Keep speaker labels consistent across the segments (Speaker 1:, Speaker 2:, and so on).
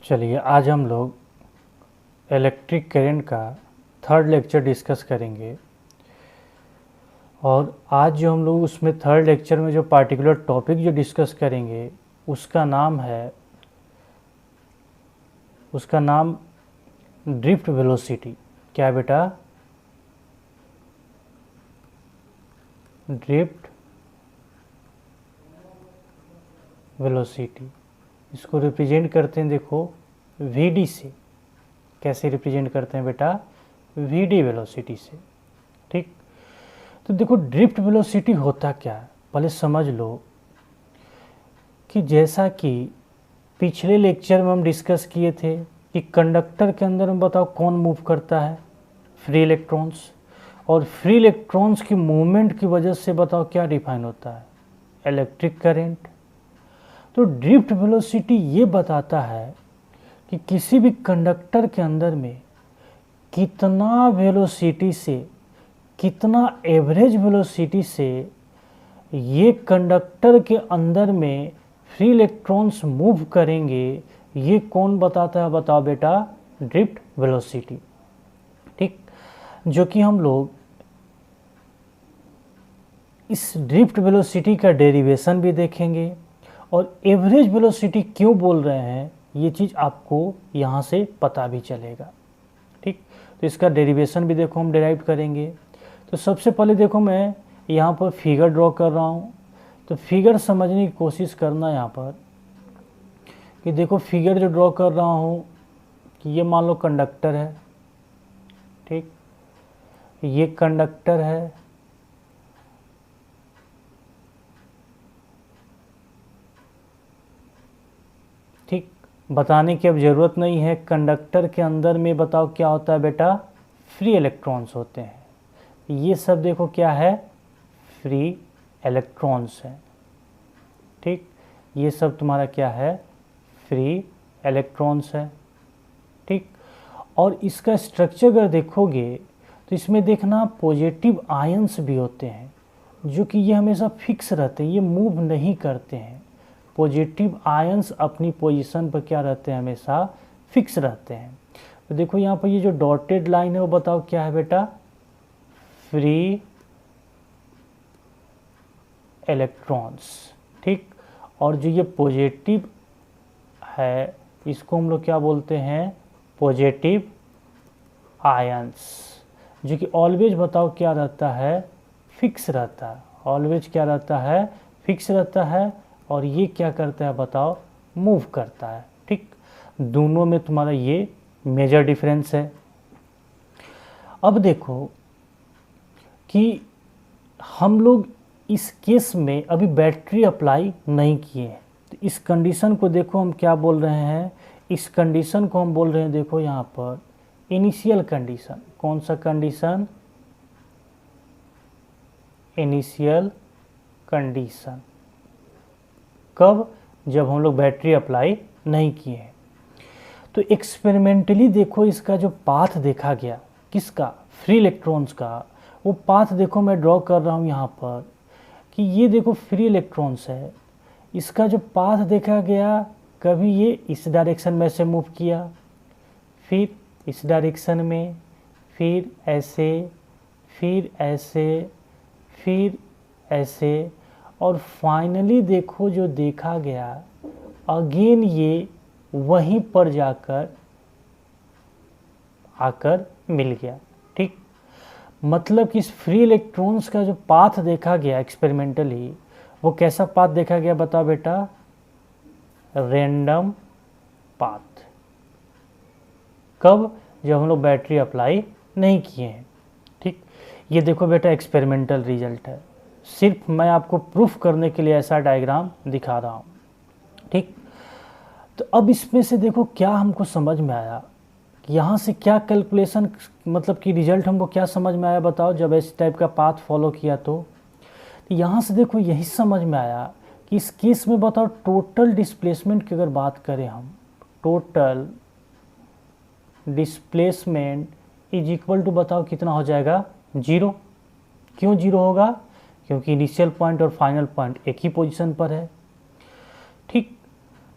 Speaker 1: चलिए आज हम लोग इलेक्ट्रिक करंट का थर्ड लेक्चर डिस्कस करेंगे। और आज जो हम लोग उसमें थर्ड लेक्चर में जो पार्टिकुलर टॉपिक जो डिस्कस करेंगे उसका नाम ड्रिफ्ट वेलोसिटी। क्या बेटा? Drift velocity. इसको रिप्रेजेंट करते हैं, देखो वीडी से। कैसे रिप्रेजेंट करते हैं बेटा? वीडी वेलोसिटी से। ठीक, तो देखो ड्रिफ्ट वेलोसिटी होता क्या है पहले समझ लो। कि जैसा कि पिछले लेक्चर में हम डिस्कस किए थे कि कंडक्टर के अंदर में बताओ कौन मूव करता है? Free electrons. और फ्री इलेक्ट्रॉन्स की मूवमेंट की वजह से बताओ क्या डिफाइन होता है? Electric current. तो ड्रिफ्ट वेलोसिटी ये बताता है कि किसी भी कंडक्टर के अंदर में कितना वेलोसिटी से, कितना एवरेज वेलोसिटी से ये कंडक्टर के अंदर में फ्री इलेक्ट्रॉन्स मूव करेंगे, ये कौन बताता है? बताओ बेटा, ड्रिफ्ट वेलोसिटी। ठीक, जो कि हम लोग इस ड्रिफ्ट वेलोसिटी का डेरिवेशन भी देखेंगे और एवरेज वेलोसिटी क्यों बोल रहे हैं ये चीज़ आपको यहाँ से पता भी चलेगा। ठीक, तो इसका डेरिवेशन भी देखो हम डेराइव करेंगे। तो सबसे पहले देखो मैं यहाँ पर फिगर ड्रॉ कर रहा हूँ, तो फिगर समझने की कोशिश करना यहाँ पर। कि देखो फिगर जो ड्रॉ कर रहा हूँ कि ये मान लो कंडक्टर है। ठीक, ये कंडक्टर है। ठीक, बताने की अब ज़रूरत नहीं है। कंडक्टर के अंदर में बताओ क्या होता है बेटा? फ्री इलेक्ट्रॉन्स होते हैं। ये सब देखो क्या है? फ्री इलेक्ट्रॉन्स हैं। ठीक, ये सब तुम्हारा क्या है? फ्री इलेक्ट्रॉन्स है। ठीक, और इसका स्ट्रक्चर अगर देखोगे तो इसमें देखना पॉजिटिव आयंस भी होते हैं, जो कि ये हमेशा फिक्स रहते हैं, ये मूव नहीं करते हैं। पॉजिटिव आयंस अपनी पोजीशन पर क्या रहते हैं? हमेशा फिक्स रहते हैं। तो देखो यहाँ पर ये जो डॉटेड लाइन है वो बताओ क्या है बेटा? Free electrons. ठीक, और जो ये पॉजिटिव है इसको हम लोग क्या बोलते हैं? पॉजिटिव आयंस, जो कि ऑलवेज बताओ क्या रहता है? फिक्स रहता है। ऑलवेज क्या रहता है? फिक्स रहता है। और ये क्या करता है बताओ? मूव करता है। ठीक, दोनों में तुम्हारा ये मेजर डिफरेंस है। अब देखो कि हम लोग इस केस में अभी बैटरी अप्लाई नहीं किए हैं, तो इस कंडीशन को देखो हम क्या बोल रहे हैं? इस कंडीशन को हम बोल रहे हैं, देखो यहाँ पर इनिशियल कंडीशन। कौन सा कंडीशन? Initial condition. कब? जब हम लोग बैटरी अप्लाई नहीं किए हैं। तो एक्सपेरिमेंटली देखो इसका जो पाथ देखा गया, किसका? फ्री इलेक्ट्रॉन्स का। वो पाथ देखो मैं ड्रॉ कर रहा हूँ यहाँ पर कि ये देखो फ्री इलेक्ट्रॉन्स है। इसका जो पाथ देखा गया, कभी ये इस डायरेक्शन में से मूव किया, फिर इस डायरेक्शन में, फिर ऐसे, फिर ऐसे, फिर ऐसे, और फाइनली देखो जो देखा गया अगेन ये वहीं पर जाकर आकर मिल गया। ठीक, मतलब कि इस फ्री इलेक्ट्रॉन्स का जो पाथ देखा गया एक्सपेरिमेंटली, वो कैसा पाथ देखा गया बताओ बेटा? Random path. कब? जब हम लोग बैटरी अप्लाई नहीं किए हैं। ठीक, ये देखो बेटा एक्सपेरिमेंटल रिजल्ट है। सिर्फ मैं आपको प्रूफ करने के लिए ऐसा डायग्राम दिखा रहा हूँ। ठीक, तो अब इसमें से देखो क्या हमको समझ में आया, यहाँ से क्या कैलकुलेशन, मतलब कि रिजल्ट हमको क्या समझ में आया बताओ? जब इस टाइप का पाथ फॉलो किया तो यहाँ से देखो यही समझ में आया कि इस केस में बताओ टोटल डिस्प्लेसमेंट की अगर बात करें हम, total displacement is equal to बताओ कितना हो जाएगा? 0। क्यों 0 होगा? क्योंकि इनिशियल पॉइंट और फाइनल पॉइंट एक ही पोजीशन पर है। ठीक,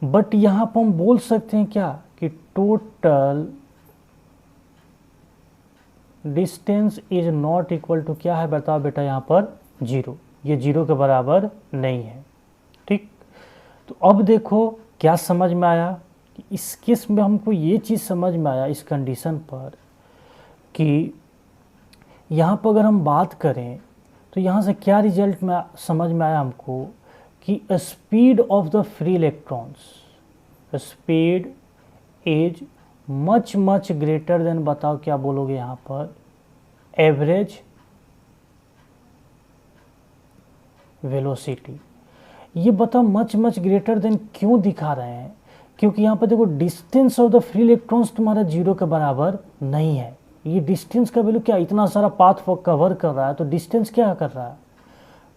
Speaker 1: बट यहाँ पर हम बोल सकते हैं क्या कि total distance is not equal to क्या है, बताओ बेटा यहाँ पर 0, ये 0 के बराबर नहीं है। ठीक, तो अब देखो क्या समझ में आया कि इस केस में हमको ये चीज़ समझ में आया इस कंडीशन पर कि यहाँ पर अगर हम बात करें तो यहाँ से क्या रिजल्ट में समझ में आया हमको कि speed of the free electrons, speed is much much greater than, बताओ क्या बोलोगे यहाँ पर, एवरेज वेलोसिटी। ये बताओ मच मच ग्रेटर देन क्यों दिखा रहे हैं, क्योंकि यहाँ पर देखो distance of the free electrons तुम्हारा 0 के बराबर नहीं है। ये डिस्टेंस का वैल्यू क्या, इतना सारा पाथ कवर कर रहा है तो डिस्टेंस क्या कर रहा है,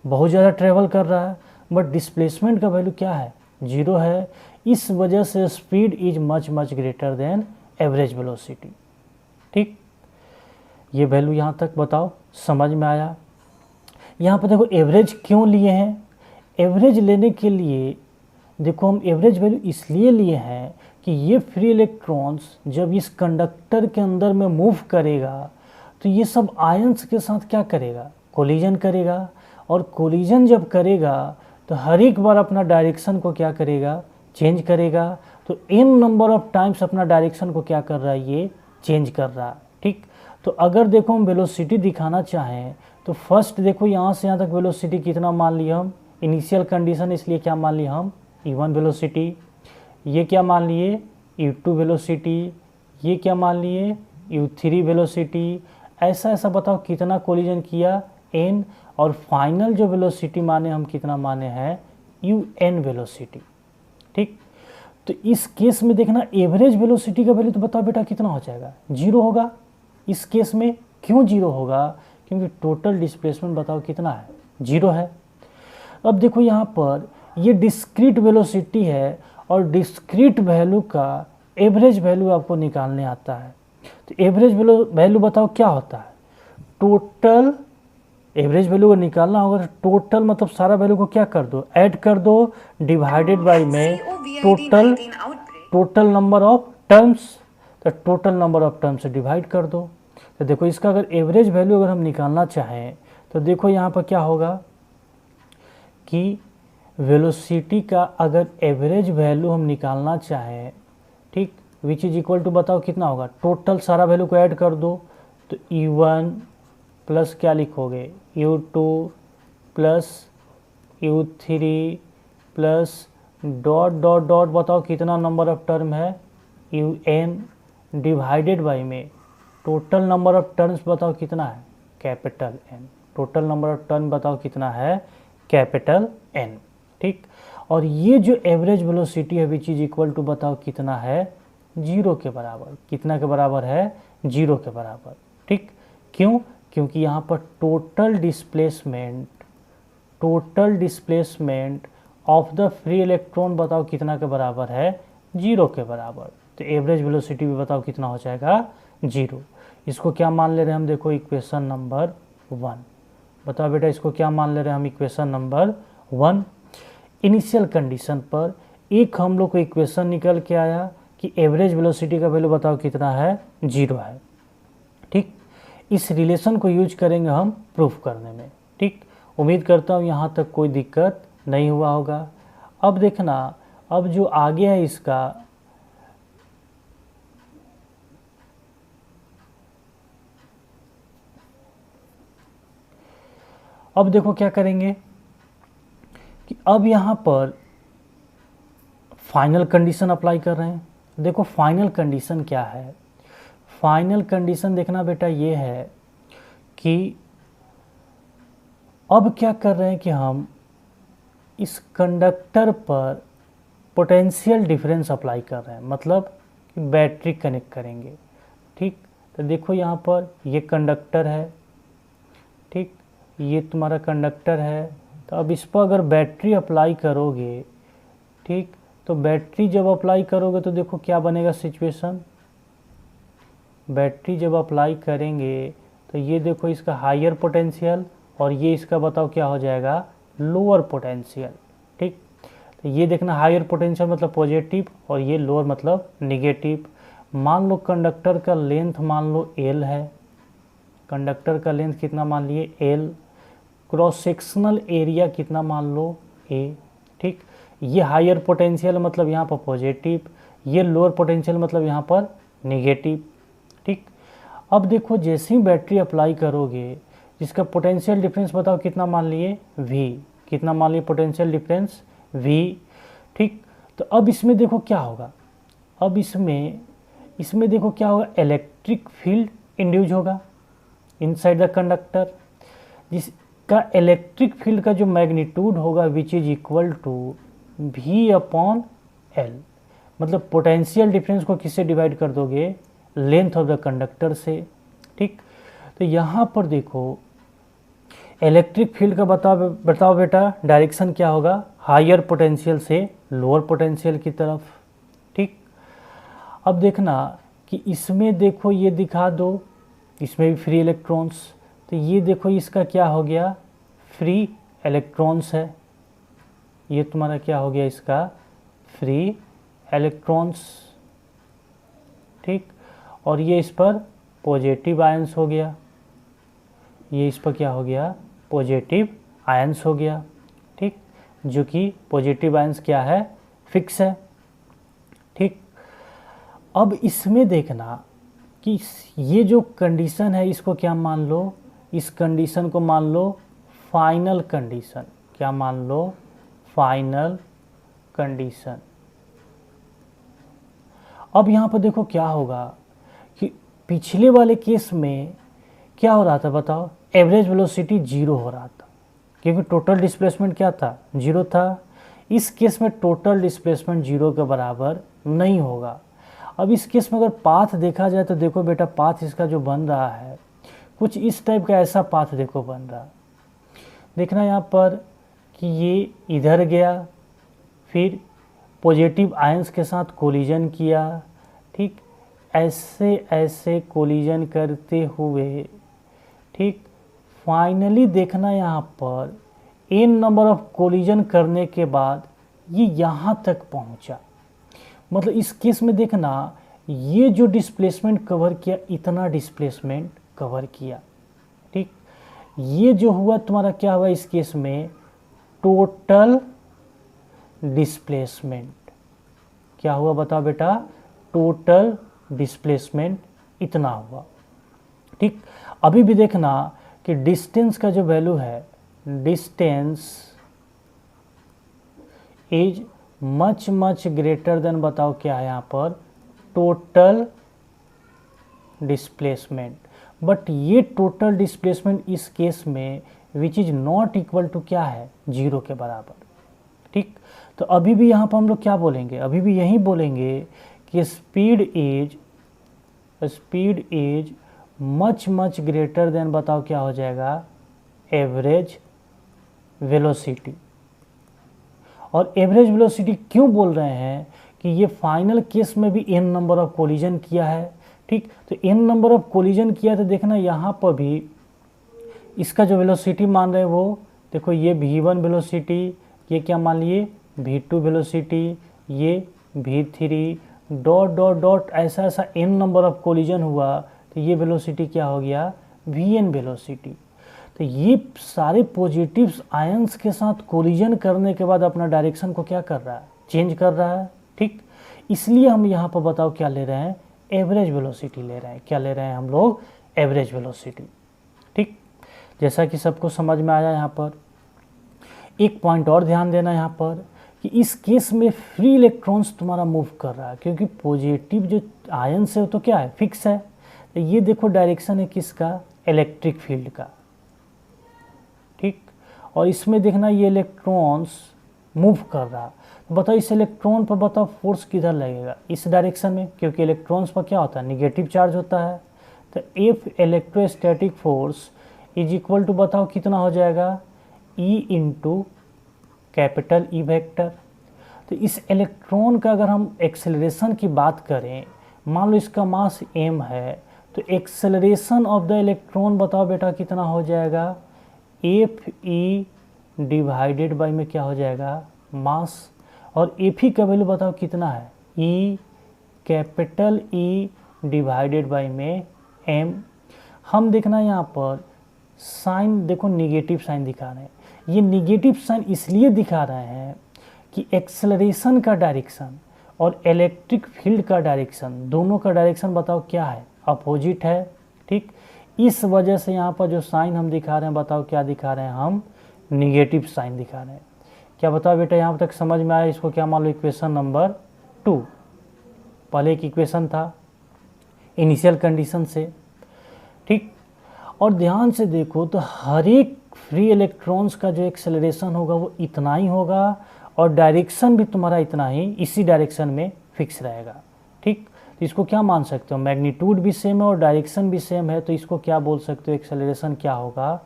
Speaker 1: बहुत ज़्यादा ट्रेवल कर रहा है, बट डिस्प्लेसमेंट का वैल्यू क्या है, 0 है। इस वजह से speed is much much greater then average velocity. ठीक, ये वैल्यू यहाँ तक बताओ समझ में आया। यहाँ पर देखो एवरेज क्यों लिए हैं, एवरेज लेने के लिए देखो हम एवरेज वैल्यू इसलिए लिए हैं कि ये फ्री इलेक्ट्रॉन्स जब इस कंडक्टर के अंदर में मूव करेगा तो ये सब आयंस के साथ क्या करेगा, कोलिजन करेगा, और कोलिजन जब करेगा तो हर एक बार अपना डायरेक्शन को क्या करेगा, चेंज करेगा। तो n नंबर ऑफ टाइम्स अपना डायरेक्शन को क्या कर रहा है, ये चेंज कर रहा है। ठीक, तो अगर देखो हम वेलोसिटी दिखाना चाहें तो फर्स्ट देखो यहाँ से यहाँ तक वेलोसिटी कितना मान लिया हम, इनिशियल कंडीशन, इसलिए क्या मान लिया हम, E1 वेलोसिटी, ये क्या मान लिए, U2 वेलोसिटी, ये क्या मान लिए, U3 वेलोसिटी। ऐसा ऐसा बताओ कितना कोलिजन किया, n, और फाइनल जो वेलोसिटी माने हम कितना माने हैं, UN वेलोसिटी। ठीक, तो इस केस में देखना एवरेज वेलोसिटी का वैल्यू तो बताओ बेटा कितना हो जाएगा, 0 होगा। इस केस में क्यों 0 होगा, क्योंकि टोटल डिस्प्लेसमेंट बताओ कितना है, 0 है। अब देखो यहाँ पर ये डिस्क्रीट वेलोसिटी है और डिस्क्रीट वैल्यू का एवरेज वैल्यू आपको निकालने आता है। तो एवरेज वैल्यू बताओ क्या होता है, टोटल एवरेज वैल्यू को निकालना होगा तो टोटल मतलब सारा वैल्यू को क्या कर दो, ऐड कर दो, डिवाइडेड बाय में टोटल नंबर ऑफ टर्म्स, तो टोटल नंबर ऑफ टर्म्स से डिवाइड कर दो। तो देखो इसका अगर एवरेज वैल्यू अगर हम निकालना चाहें तो देखो यहाँ पर क्या होगा कि वेलोसिटी का अगर एवरेज वैल्यू हम निकालना चाहें, ठीक, विच इज इक्वल टू बताओ कितना होगा, टोटल सारा वैल्यू को ऐड कर दो, तो E1 प्लस क्या लिखोगे, U2 plus U3 plus dot dot dot बताओ कितना नंबर ऑफ टर्म है, UN, डिवाइडेड बाई में टोटल नंबर ऑफ टर्म्स बताओ कितना है, capital N, total number of term बताओ कितना है, कैपिटल N। ठीक, और ये जो एवरेज वेलोसिटी है विच इज इक्वल टू बताओ कितना है, 0 के बराबर। कितना के बराबर है, 0 के बराबर। ठीक, क्यों, क्योंकि यहाँ पर total displacement of the free electron बताओ कितना के बराबर है, 0 के बराबर। तो एवरेज वेलोसिटी भी बताओ कितना हो जाएगा, 0। इसको क्या मान ले रहे हैं हम, देखो इक्वेशन नंबर 1। बताओ बेटा इसको क्या मान ले रहे हैं हम, इक्वेशन नंबर 1। इनिशियल कंडीशन पर एक हम लोग को इक्वेशन निकल के आया कि एवरेज वेलोसिटी का वैल्यू बताओ कितना है, 0 है। ठीक, इस रिलेशन को यूज करेंगे हम प्रूफ करने में। ठीक, उम्मीद करता हूँ यहाँ तक कोई दिक्कत नहीं हुआ होगा। अब देखना, अब जो आगे है इसका, अब देखो क्या करेंगे कि अब यहाँ पर फाइनल कंडीशन अप्लाई कर रहे हैं। देखो फाइनल कंडीशन क्या है, फाइनल कंडीशन देखना बेटा ये है कि अब क्या कर रहे हैं कि हम इस कंडक्टर पर पोटेंशियल डिफरेंस अप्लाई कर रहे हैं, मतलब कि बैटरी कनेक्ट करेंगे। ठीक, तो देखो यहाँ पर ये कंडक्टर है, ठीक, ये तुम्हारा कंडक्टर है। तो अब इस पर अगर बैटरी अप्लाई करोगे, ठीक, तो बैटरी जब अप्लाई करोगे तो देखो क्या बनेगा सिचुएशन, बैटरी जब अप्लाई करेंगे तो ये देखो इसका हायर पोटेंशियल और ये इसका बताओ क्या हो जाएगा, लोअर पोटेंशियल। ठीक, तो ये देखना हायर पोटेंशियल मतलब पॉजिटिव और ये लोअर मतलब निगेटिव। मान लो कंडक्टर का लेंथ मान लो L है, कंडक्टर का लेंथ कितना मान लिए L, क्रॉस सेक्शनल एरिया कितना मान लो A, ठीक। ये हायर पोटेंशियल मतलब यहाँ पर पॉजिटिव, ये लोअर पोटेंशियल मतलब यहाँ पर निगेटिव, ठीक। अब देखो जैसे ही बैटरी अप्लाई करोगे, जिसका पोटेंशियल डिफरेंस बताओ कितना मान लिए V, कितना मान लिए पोटेंशियल डिफरेंस V, ठीक। तो अब इसमें देखो क्या होगा, अब इसमें देखो क्या होगा, इलेक्ट्रिक फील्ड इंड्यूस होगा इनसाइड द कंडक्टर, जिसका इलेक्ट्रिक फील्ड का जो मैग्नीट्यूड होगा which is equal to V/L, मतलब पोटेंशियल डिफरेंस को किससे डिवाइड कर दोगे, लेंथ ऑफ द कंडक्टर से, ठीक। तो यहाँ पर देखो इलेक्ट्रिक फील्ड का बताओ बेटा डायरेक्शन क्या होगा, हायर पोटेंशियल से लोअर पोटेंशियल की तरफ, ठीक। अब देखना कि इसमें देखो ये दिखा दो, इसमें भी फ्री इलेक्ट्रॉन्स, तो ये देखो इसका क्या हो गया, फ्री इलेक्ट्रॉन्स है, ये तुम्हारा क्या हो गया, इसका फ्री इलेक्ट्रॉन्स, ठीक। और ये इस पर पॉजिटिव आयंस हो गया, ये इस पर क्या हो गया, पॉजिटिव आयंस हो गया, ठीक। जो कि पॉजिटिव आयंस क्या है, फिक्स है, ठीक। अब इसमें देखना कि ये जो कंडीशन है इसको क्या मान लो, इस कंडीशन को मान लो फाइनल कंडीशन, क्या मान लो, फाइनल कंडीशन। अब यहाँ पर देखो क्या होगा कि पिछले वाले केस में क्या हो रहा था बताओ, एवरेज वेलोसिटी 0 हो रहा था क्योंकि टोटल डिस्प्लेसमेंट क्या था, 0 था। इस केस में टोटल डिस्प्लेसमेंट 0 के बराबर नहीं होगा। अब इस केस में अगर पाथ देखा जाए तो देखो बेटा पाथ इसका जो बन रहा है कुछ इस टाइप का, ऐसा पाथ देखो बन रहा, देखना यहाँ पर कि ये इधर गया, फिर पॉजिटिव आयंस के साथ कोलिजन किया, ठीक, ऐसे ऐसे कोलिजन करते हुए, ठीक। फाइनली देखना यहाँ पर n नंबर ऑफ कोलिजन करने के बाद ये यहाँ तक पहुँचा, मतलब इस केस में देखना ये जो डिस्प्लेसमेंट कवर किया, इतना डिस्प्लेसमेंट कवर किया, ठीक। ये जो हुआ तुम्हारा क्या हुआ इस केस में, टोटल डिस्प्लेसमेंट, क्या हुआ बताओ बेटा, टोटल डिस्प्लेसमेंट इतना हुआ, ठीक। अभी भी देखना कि डिस्टेंस का जो वैल्यू है, distance is much much greater than, बताओ क्या है यहाँ पर, टोटल डिस्प्लेसमेंट। बट ये टोटल डिस्प्लेसमेंट इस केस में which is not equal to क्या है, 0 के बराबर, ठीक। तो अभी भी यहाँ पर हम लोग क्या बोलेंगे, अभी भी यही बोलेंगे कि speed is much much greater than, बताओ क्या हो जाएगा, एवरेज वेलोसिटी। और एवरेज वेलोसिटी क्यों बोल रहे हैं कि ये फाइनल केस में भी n नंबर ऑफ कोलिजन किया है, ठीक। तो n नंबर ऑफ कोलिजन किया तो देखना यहाँ पर भी इसका जो वेलोसिटी मान रहे हैं वो देखो, ये v1 वेलोसिटी, ये क्या मान लिए v2 वेलोसिटी, ये v3 डॉट डॉट डॉट, ऐसा ऐसा n नंबर ऑफ कोलिजन हुआ तो ये वेलोसिटी क्या हो गया, vn वेलोसिटी। तो ये सारे पॉजिटिव आयंस के साथ कोलिजन करने के बाद अपना डायरेक्शन को क्या कर रहा है, चेंज कर रहा है, ठीक। इसलिए हम यहाँ पर बताओ क्या ले रहे हैं, एवरेज वेलोसिटी ले रहे हैं, क्या ले रहे हैं हम लोग, एवरेज वेलोसिटी, ठीक। जैसा कि सबको समझ में आया। यहाँ पर एक पॉइंट और ध्यान देना यहाँ पर कि इस केस में फ्री इलेक्ट्रॉन्स तुम्हारा मूव कर रहा है क्योंकि पॉजिटिव जो आयंस है वो तो क्या है, फिक्स है। तो ये देखो डायरेक्शन है किसका, इलेक्ट्रिक फील्ड का, ठीक। और इसमें देखना ये इलेक्ट्रॉन्स मूव कर रहा, तो बताओ इस इलेक्ट्रॉन पर बताओ फोर्स किधर लगेगा, इस डायरेक्शन में, क्योंकि इलेक्ट्रॉन्स पर क्या होता है, निगेटिव चार्ज होता है। तो F electrostatic force is equal to बताओ कितना हो जाएगा, E into capital E vector. तो इस इलेक्ट्रॉन का अगर हम एक्सेलरेशन की बात करें, मान लो इसका मास m है, तो एक्सेलरेशन ऑफ द इलेक्ट्रॉन बताओ बेटा कितना हो जाएगा, एफ ई डिवाइडेड बाई में क्या हो जाएगा, मास। और Fe का वैल्यू बताओ कितना है, E capital E divided by में M। हम देखना यहाँ पर साइन देखो निगेटिव साइन दिखा रहे हैं। ये निगेटिव साइन इसलिए दिखा रहे हैं कि एक्सेलरेशन का डायरेक्शन और इलेक्ट्रिक फील्ड का डायरेक्शन, दोनों का डायरेक्शन बताओ क्या है, अपोजिट है। ठीक, इस वजह से यहाँ पर जो साइन हम दिखा रहे हैं बताओ क्या दिखा रहे हैं, हम निगेटिव साइन दिखा रहे हैं। क्या बताओ बेटा, यहाँ तक समझ में आया? इसको क्या मान लो इक्वेशन नंबर 2। पहले एक इक्वेशन था इनिशियल कंडीशन से। ठीक, और ध्यान से देखो तो हर एक फ्री इलेक्ट्रॉन्स का जो एक्सेलरेशन होगा वो इतना ही होगा और डायरेक्शन भी तुम्हारा इतना ही, इसी डायरेक्शन में फिक्स रहेगा। ठीक, तो इसको क्या मान सकते हो, मैग्नीट्यूड भी सेम है और डायरेक्शन भी सेम है, तो इसको क्या बोल सकते हो, एक्सेलरेशन क्या होगा,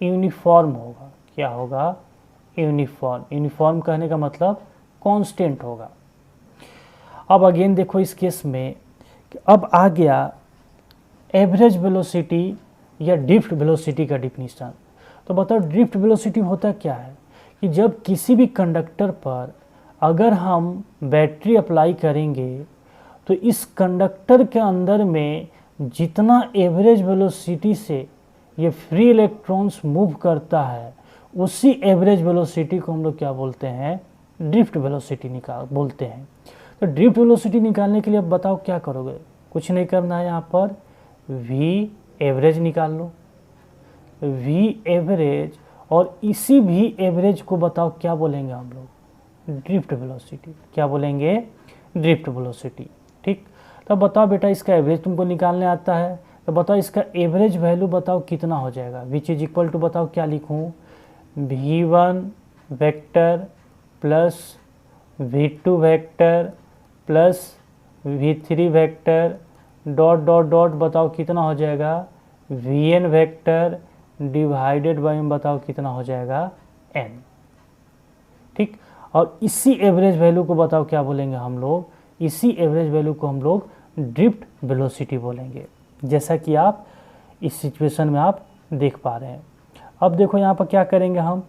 Speaker 1: यूनिफॉर्म होगा। क्या होगा, यूनिफॉर्म। यूनिफॉर्म कहने का मतलब कांस्टेंट होगा। अब अगेन देखो इस केस में अब आ गया एवरेज वेलोसिटी या ड्रिफ्ट वेलोसिटी का डिफिनीशन। तो बताओ ड्रिफ्ट वेलोसिटी होता क्या है कि जब किसी भी कंडक्टर पर अगर हम बैटरी अप्लाई करेंगे तो इस कंडक्टर के अंदर में जितना एवरेज वेलोसिटी से ये फ्री इलेक्ट्रॉन्स मूव करता है उसी एवरेज वेलोसिटी को हम लोग क्या बोलते हैं, ड्रिफ्ट वेलोसिटी बोलते हैं। तो ड्रिफ्ट वेलोसिटी निकालने के लिए अब बताओ क्या करोगे, कुछ नहीं करना है, यहाँ पर v एवरेज निकाल लो, v एवरेज, और इसी भी एवरेज को बताओ क्या बोलेंगे हम लोग, ड्रिफ्ट वेलोसिटी। क्या बोलेंगे, ड्रिफ्ट वेलोसिटी। ठीक, तो बताओ बेटा इसका एवरेज तुमको निकालने आता है, तो बताओ इसका एवरेज वैल्यू बताओ कितना हो जाएगा, विच इज इक्वल टू बताओ क्या लिखूँ, v1 vector plus v2 vector plus v3 vector dot dot dot बताओ कितना हो जाएगा, vn वेक्टर डिवाइडेड बाय बताओ कितना हो जाएगा, n। ठीक, और इसी एवरेज वैल्यू को बताओ क्या बोलेंगे हम लोग, इसी एवरेज वैल्यू को हम लोग ड्रिफ्ट वेलोसिटी बोलेंगे, जैसा कि आप इस सिचुएशन में आप देख पा रहे हैं। अब देखो यहाँ पर क्या करेंगे हम,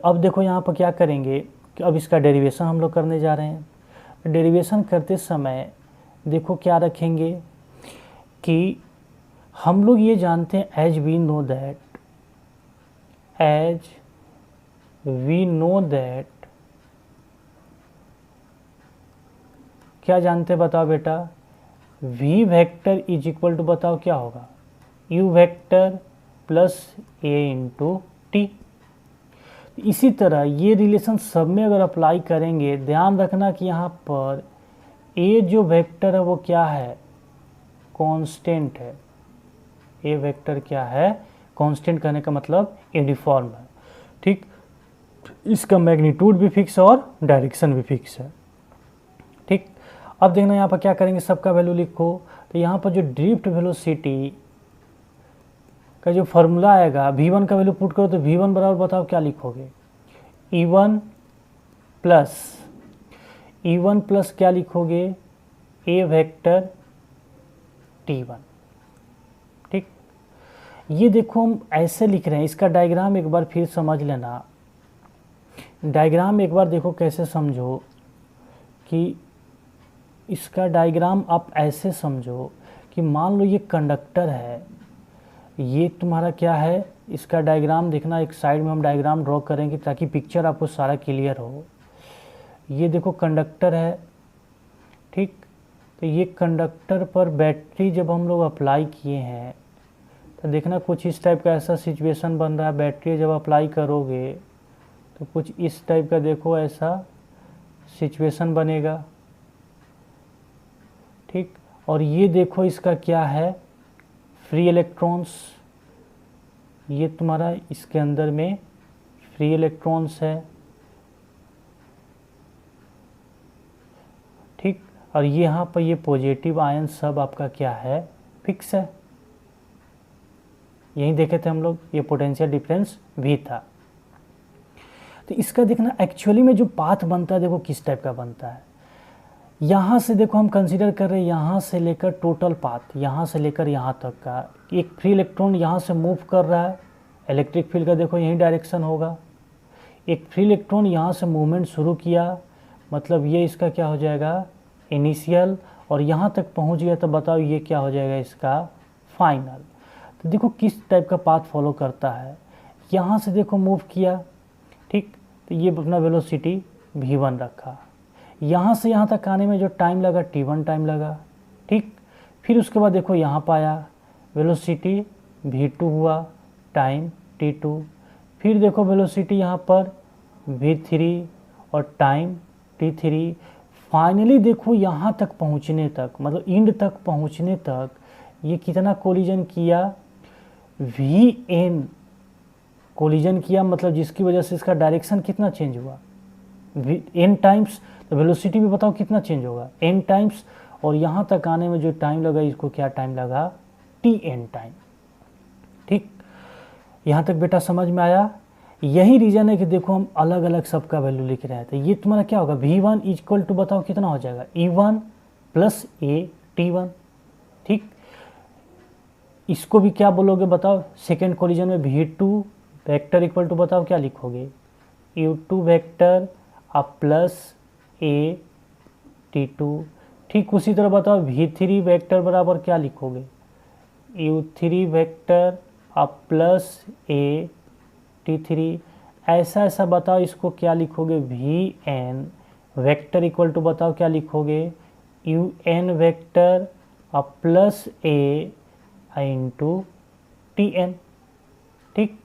Speaker 1: अब देखो यहाँ पर क्या करेंगे कि अब इसका डेरिवेशन हम लोग करने जा रहे हैं। डेरिवेशन करते समय देखो क्या रखेंगे कि हम लोग ये जानते हैं एज वी नो दैट क्या जानते हैं बताओ बेटा, v vector is equal to बताओ क्या होगा, u vector plus a into T. इसी तरह ये रिलेशन सब में अगर अप्लाई करेंगे, ध्यान रखना कि यहाँ पर a जो वेक्टर है वो क्या है, कांस्टेंट है। a वेक्टर क्या है, कांस्टेंट कहने का मतलब यूनिफॉर्म है। ठीक, इसका मैग्नीट्यूड भी फिक्स और डायरेक्शन भी फिक्स है। ठीक, अब देखना यहाँ पर क्या करेंगे, सबका वैल्यू लिखो। तो यहाँ पर जो ड्रिफ्ट वेलोसिटी का जो फॉर्मूला आएगा, v1 का वैल्यू पुट करो तो v1 बराबर बताओ क्या लिखोगे, e1 प्लस क्या लिखोगे, a वेक्टर t1। ठीक, ये देखो हम ऐसे लिख रहे हैं, इसका डायग्राम एक बार फिर समझ लेना। डायग्राम एक बार देखो कैसे समझो कि इसका डायग्राम आप ऐसे समझो कि मान लो ये कंडक्टर है, ये तुम्हारा क्या है, इसका डायग्राम देखना, एक साइड में हम डायग्राम ड्रॉ करेंगे ताकि पिक्चर आपको सारा क्लियर हो। ये देखो कंडक्टर है। ठीक, तो ये कंडक्टर पर बैटरी जब हम लोग अप्लाई किए हैं तो देखना कुछ इस टाइप का ऐसा सिचुएशन बन रहा है। बैटरी जब अप्लाई करोगे तो कुछ इस टाइप का देखो ऐसा सिचुएशन बनेगा। ठीक, और ये देखो इसका क्या है, फ्री इलेक्ट्रॉन्स, ये तुम्हारा इसके अंदर में फ्री इलेक्ट्रॉन्स है। ठीक, और ये यहाँ पर ये पॉजिटिव आयन सब आपका क्या है, फिक्स है। यही देखे थे हम लोग, ये पोटेंशियल डिफरेंस भी था। तो इसका देखना एक्चुअली में जो पाथ बनता है देखो किस टाइप का बनता है। यहाँ से देखो हम कंसीडर कर रहे हैं, यहाँ से लेकर टोटल पाथ, यहाँ से लेकर यहाँ तक का एक फ्री इलेक्ट्रॉन यहाँ से मूव कर रहा है, इलेक्ट्रिक फील्ड का देखो यही डायरेक्शन होगा। एक फ्री इलेक्ट्रॉन यहाँ से मूवमेंट शुरू किया, मतलब ये इसका क्या हो जाएगा इनिशियल, और यहाँ तक पहुँच गया तो बताओ ये क्या हो जाएगा इसका फाइनल। तो देखो किस टाइप का पाथ फॉलो करता है। यहाँ से देखो मूव किया, ठीक, तो ये अपना वेलोसिटी v1 रखा, यहाँ से यहाँ तक आने में जो टाइम लगा t1 टाइम लगा, ठीक। फिर उसके बाद देखो यहाँ पाया वेलोसिटी v2 हुआ, टाइम t2, फिर देखो वेलोसिटी यहाँ पर v3 और टाइम t3। फाइनली देखो यहाँ तक पहुँचने तक, मतलब इंड तक पहुँचने तक ये कितना कोलिजन किया, vn कोलिजन किया, मतलब जिसकी वजह से इसका डायरेक्शन कितना चेंज हुआ n टाइम्स, तो वेलोसिटी भी बताओ कितना चेंज होगा n टाइम्स, और यहाँ तक आने में जो टाइम लगा इसको क्या टाइम लगा tn टाइम, ठीक। यहाँ तक बेटा समझ में आया। यही रीज़न है कि देखो हम अलग अलग सबका वैल्यू लिख रहे हैं, तो ये तुम्हारा क्या होगा v1 इक्वल टू बताओ कितना हो जाएगा e1 प्लस a t1, ठीक। इसको भी क्या बोलोगे बताओ, सेकेंड कोलिजन में v2 वेक्टर इक्वल टू बताओ क्या लिखोगे u2 वेक्टर अब प्लस a t2, ठीक। उसी तरह बताओ v3 वेक्टर बराबर क्या लिखोगे u3 वेक्टर अब प्लस a t3। ऐसा ऐसा बताओ इसको क्या लिखोगे vn वेक्टर इक्वल टू बताओ क्या लिखोगे un वेक्टर अब प्लस a इंटू tn, ठीक।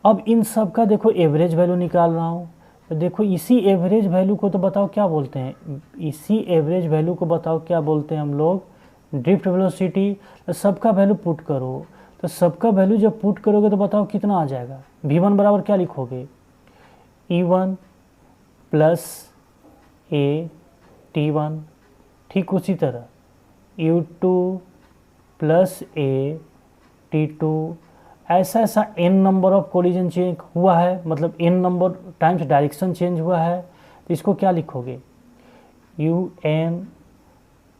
Speaker 1: अब इन सब का देखो एवरेज वैल्यू निकाल रहा हूँ, तो देखो इसी एवरेज वैल्यू को तो बताओ क्या बोलते हैं, इसी एवरेज वैल्यू को बताओ क्या बोलते हैं हम लोग ड्रिफ्ट वेलोसिटी। तो सबका वैल्यू पुट करो, तो सबका वैल्यू जब पुट करोगे तो बताओ कितना आ जाएगा, v1 बराबर क्या लिखोगे e1 प्लस a t1, ठीक। उसी तरह u2 प्लस a t2। ऐसा ऐसा n number of collision change हुआ है, मतलब n number times direction change हुआ है, तो इसको क्या लिखोगे un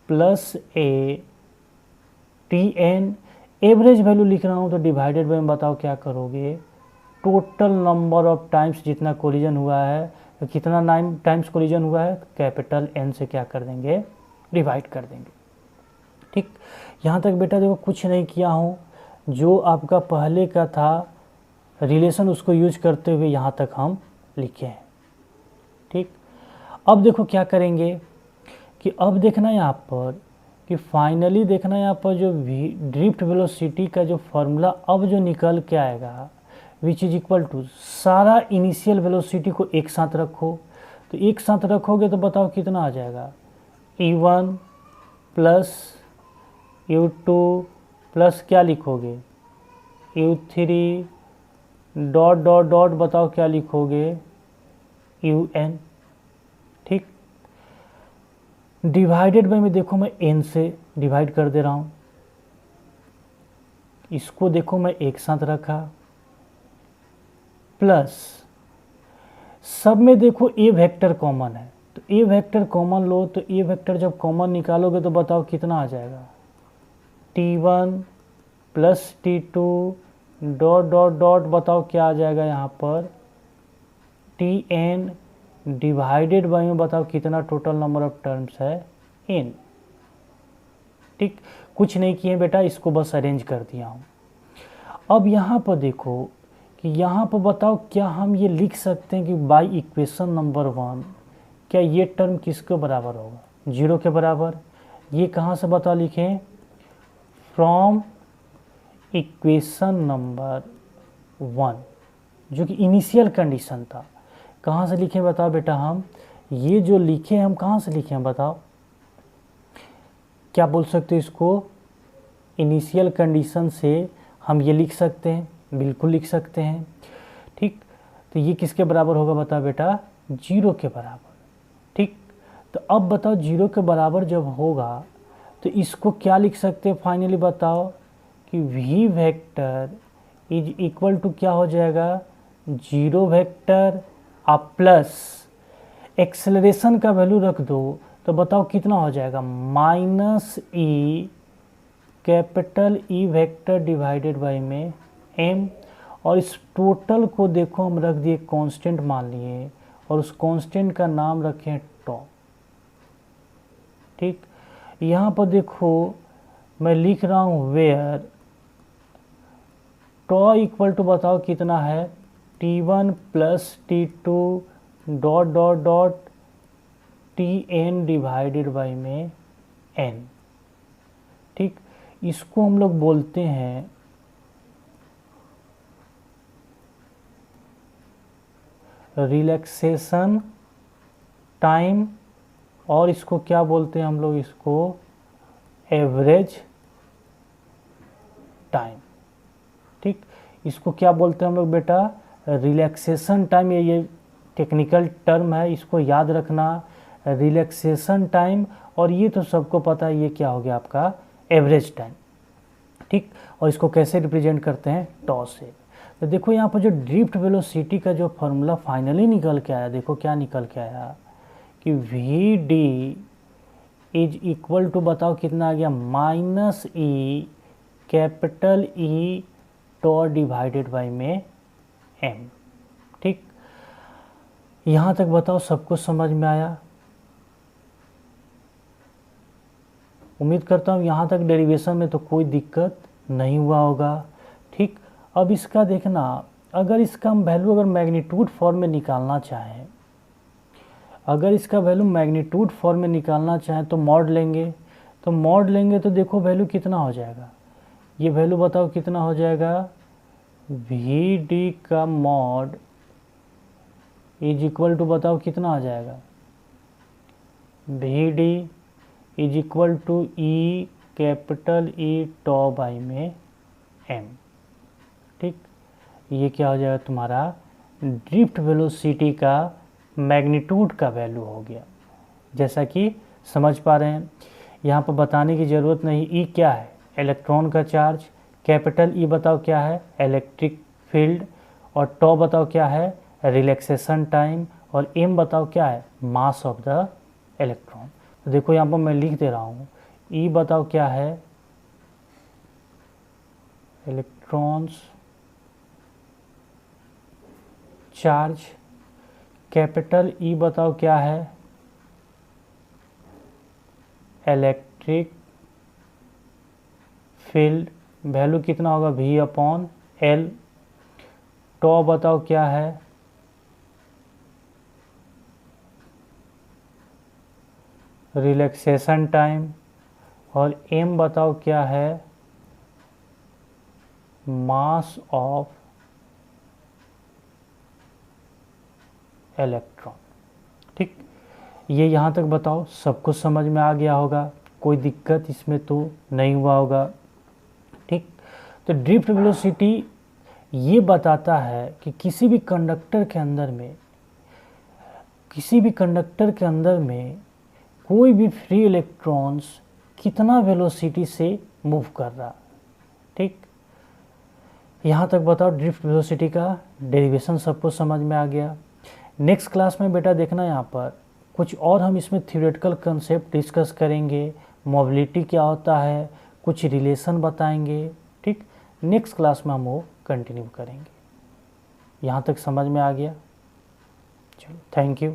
Speaker 1: plus a tn। Average value लिख रहा हूँ तो डिवाइडेड बाय में बताओ क्या करोगे टोटल नंबर ऑफ टाइम्स जितना कोलिजन हुआ है, तो कितना 9 टाइम्स कोलिजन हुआ है, कैपिटल N से क्या कर देंगे डिवाइड कर देंगे, ठीक। यहाँ तक बेटा देखो कुछ नहीं किया हूँ, जो आपका पहले का था रिलेशन उसको यूज करते हुए यहाँ तक हम लिखे हैं, ठीक। अब देखो क्या करेंगे कि अब देखना यहाँ पर कि फाइनली देखना यहाँ पर जो ड्रिफ्ट वेलोसिटी का जो फॉर्मूला अब जो निकल के आएगा विच इज इक्वल टू, सारा इनिशियल वेलोसिटी को एक साथ रखो, तो एक साथ रखोगे तो बताओ कितना आ जाएगा e1 प्लस u2 प्लस क्या लिखोगे u3 डॉट डॉट डॉट बताओ क्या लिखोगे un, ठीक। डिवाइडेड बाय में देखो मैं n से डिवाइड कर दे रहा हूँ, इसको देखो मैं एक साथ रखा, प्लस सब में देखो a वेक्टर कॉमन है, तो a वेक्टर कॉमन लो, तो a वेक्टर जब कॉमन निकालोगे तो बताओ कितना आ जाएगा t1 plus t2 dot dot dot बताओ क्या आ जाएगा यहाँ पर tn डिवाइडेड बाय में बताओ कितना टोटल नंबर ऑफ टर्म्स है n, ठीक। कुछ नहीं किए बेटा, इसको बस अरेंज कर दिया हूँ। अब यहाँ पर देखो कि यहाँ पर बताओ क्या हम ये लिख सकते हैं कि बाय इक्वेशन नंबर 1 क्या ये टर्म किसके बराबर होगा 0 के बराबर। ये कहाँ से बताओ लिखें फ्रॉम इक्वेशन नंबर 1 जो कि इनिशियल कंडीशन था। कहाँ से लिखें बताओ बेटा, हम ये जो लिखे हम कहाँ से लिखे हैं बताओ, क्या बोल सकते हो इसको इनिशियल कंडीशन से हम ये लिख सकते हैं, बिल्कुल लिख सकते हैं, ठीक। तो ये किसके बराबर होगा बताओ बेटा 0 के बराबर, ठीक। तो अब बताओ 0 के बराबर जब होगा तो इसको क्या लिख सकते हैं फाइनली बताओ कि v vector is equal to क्या हो जाएगा 0 वेक्टर आप प्लस एक्सेलरेशन का वैल्यू रख दो तो बताओ कितना हो जाएगा minus E capital E vector divided by में m, और इस टोटल को देखो हम रख दिए कांस्टेंट मान लिए और उस कांस्टेंट का नाम रखें टॉ। ठीक, यहाँ पर देखो मैं लिख रहा हूँ वेयर टॉ इक्वल टू बताओ कितना है T1 plus T2 dot dot dot Tn divided by में n। ठीक, इसको हम लोग बोलते हैं रिलैक्सेशन टाइम, और इसको क्या बोलते हैं हम लोग, इसको एवरेज टाइम। ठीक, इसको क्या बोलते हैं हम लोग बेटा, रिलैक्सेशन टाइम। ये टेक्निकल टर्म है, इसको याद रखना, रिलैक्सेशन टाइम। और ये तो सबको पता है, ये क्या हो गया आपका एवरेज टाइम। ठीक, और इसको कैसे रिप्रेजेंट करते हैं, टॉ से। तो देखो यहाँ पर जो ड्रिफ्ट वेलोसिटी का जो फॉर्मूला फाइनली निकल के आया, देखो क्या निकल के आया कि V D is equal to बताओ कितना आ गया, minus E capital E tau divided by में एम। ठीक, यहाँ तक बताओ सबको समझ में आया। उम्मीद करता हूँ यहाँ तक डेरिवेशन में तो कोई दिक्कत नहीं हुआ होगा। ठीक, अब इसका देखना, अगर इसका हम वैल्यू अगर मैग्नीट्यूड फॉर्म में निकालना चाहें, अगर इसका वैल्यू मैग्नीट्यूड फॉर्म में निकालना चाहें तो मॉड लेंगे, तो मॉड लेंगे तो देखो वैल्यू कितना हो जाएगा, ये वैल्यू बताओ कितना हो जाएगा, वी डी का मॉड इज इक्वल टू बताओ कितना आ जाएगा, V D is equal to E capital E tau by में एम। ठीक, ये क्या हो जाएगा तुम्हारा ड्रिफ्ट वेलोसिटी का मैग्नीट्यूड का वैल्यू हो गया। जैसा कि समझ पा रहे हैं, यहाँ पर बताने की ज़रूरत नहीं, ई क्या है, इलेक्ट्रॉन का चार्ज, कैपिटल ई बताओ क्या है, इलेक्ट्रिक फील्ड, और टॉ बताओ क्या है, रिलैक्सेशन टाइम, और एम बताओ क्या है, मास ऑफ द इलेक्ट्रॉन। तो देखो यहाँ पर मैं लिख दे रहा हूँ, ई बताओ क्या है, इलेक्ट्रॉन्स चार्ज, कैपिटल ई बताओ क्या है, इलेक्ट्रिक फील्ड, वैल्यू कितना होगा V अपॉन एल, टॉ बताओ क्या है, रिलैक्सेशन टाइम, और एम बताओ क्या है, मास ऑफ इलेक्ट्रॉन। ठीक, ये यहाँ तक बताओ सबको समझ में आ गया होगा, कोई दिक्कत इसमें तो नहीं हुआ होगा। ठीक, तो ड्रिफ्ट वेलोसिटी ये बताता है कि किसी भी कंडक्टर के अंदर में कोई भी फ्री इलेक्ट्रॉन्स कितना वेलोसिटी से मूव कर रहा। ठीक, यहाँ तक बताओ ड्रिफ्ट वेलोसिटी का डेरिवेशन सबको समझ में आ गया। नेक्स्ट क्लास में बेटा देखना, यहाँ पर कुछ और हम इसमें थ्योरेटिकल कंसेप्ट डिस्कस करेंगे, मोबिलिटी क्या होता है, कुछ रिलेशन बताएंगे। ठीक, नेक्स्ट क्लास में हम वो कंटिन्यू करेंगे। यहाँ तक समझ में आ गया, चलो थैंक यू।